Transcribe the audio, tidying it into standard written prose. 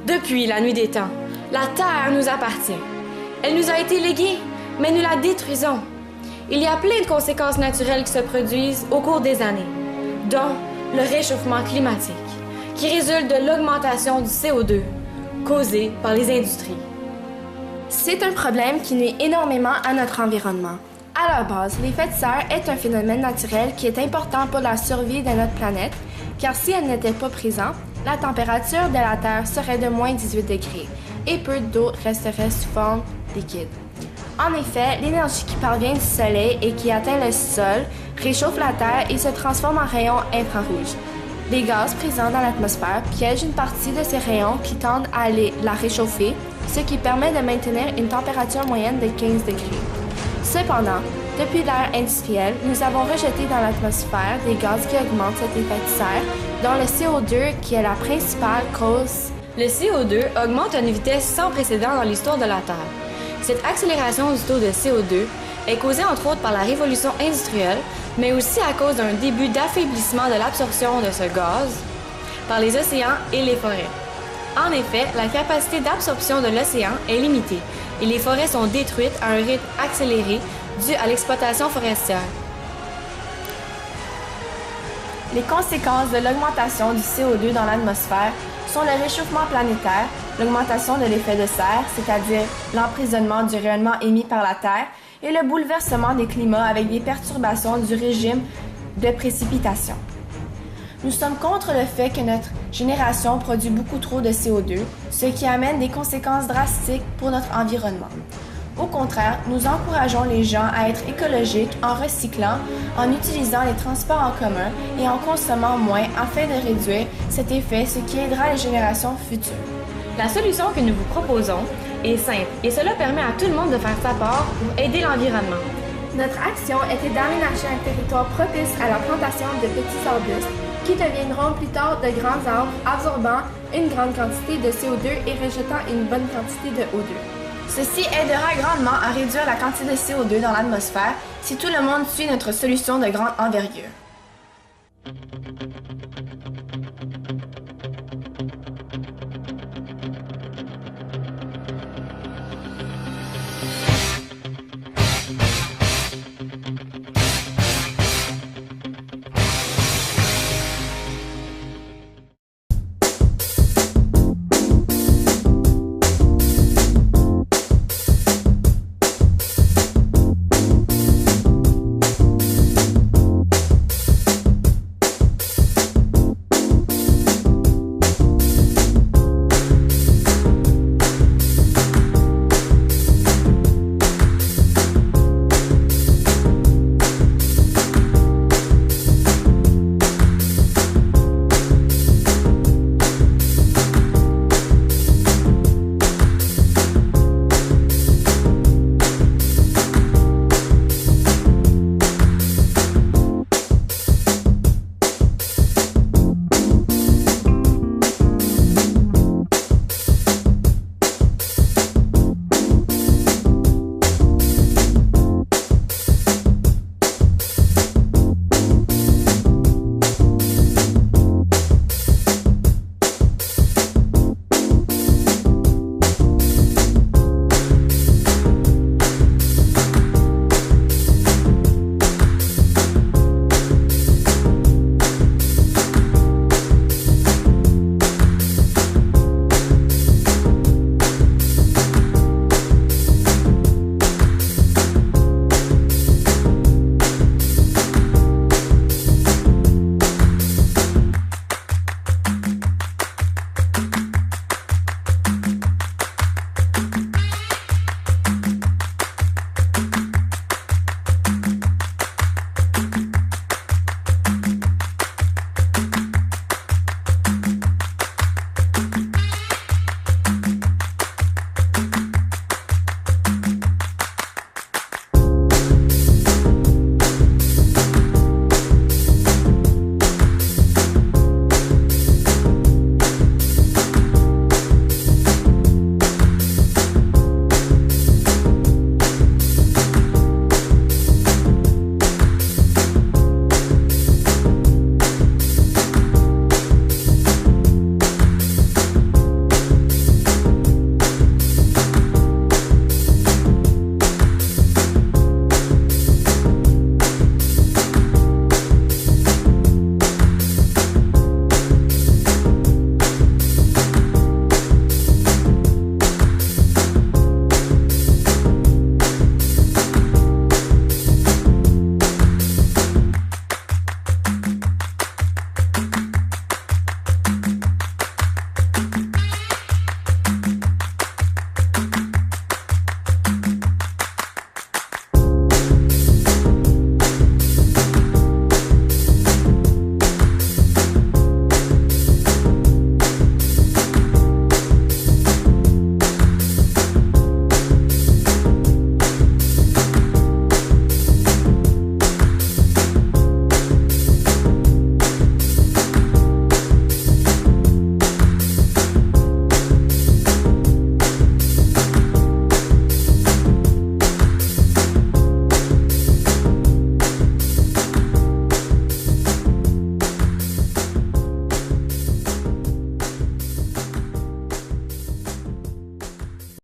Depuis la nuit des temps, la Terre nous appartient. Elle nous a été léguée, mais nous la détruisons. Il y a plein de conséquences naturelles qui se produisent au cours des années, dont le réchauffement climatique, qui résulte de l'augmentation du CO2 causée par les industries. C'est un problème qui nuit énormément à notre environnement. À la base, l'effet de serre est un phénomène naturel qui est important pour la survie de notre planète, car si elle n'était pas présente, la température de la Terre serait de moins 18 degrés et peu d'eau resterait sous forme liquide. En effet, l'énergie qui parvient du Soleil et qui atteint le sol réchauffe la Terre et se transforme en rayons infrarouges. Les gaz présents dans l'atmosphère piègent une partie de ces rayons qui tendent à la réchauffer, ce qui permet de maintenir une température moyenne de 15 degrés. Cependant, depuis l'ère industrielle, nous avons rejeté dans l'atmosphère des gaz qui augmentent cet effet de serre, dont le CO2 qui est la principale cause. Le CO2 augmente à une vitesse sans précédent dans l'histoire de la Terre. Cette accélération du taux de CO2 est causée entre autres par la révolution industrielle, mais aussi à cause d'un début d'affaiblissement de l'absorption de ce gaz par les océans et les forêts. En effet, la capacité d'absorption de l'océan est limitée et les forêts sont détruites à un rythme accéléré dû à l'exploitation forestière. Les conséquences de l'augmentation du CO2 dans l'atmosphère sont le réchauffement planétaire, l'augmentation de l'effet de serre, c'est-à-dire l'emprisonnement du rayonnement émis par la Terre, et le bouleversement des climats avec des perturbations du régime de précipitation. Nous sommes contre le fait que notre génération produit beaucoup trop de CO2, ce qui amène des conséquences drastiques pour notre environnement. Au contraire, nous encourageons les gens à être écologiques en recyclant, en utilisant les transports en commun et en consommant moins afin de réduire cet effet, ce qui aidera les générations futures. La solution que nous vous proposons est simple et cela permet à tout le monde de faire sa part pour aider l'environnement. Notre action était d'aménager un territoire propice à la plantation de petits arbustes qui deviendront plus tard de grands arbres absorbant une grande quantité de CO2 et rejetant une bonne quantité de O2. Ceci aidera grandement à réduire la quantité de CO2 dans l'atmosphère si tout le monde suit notre solution de grande envergure.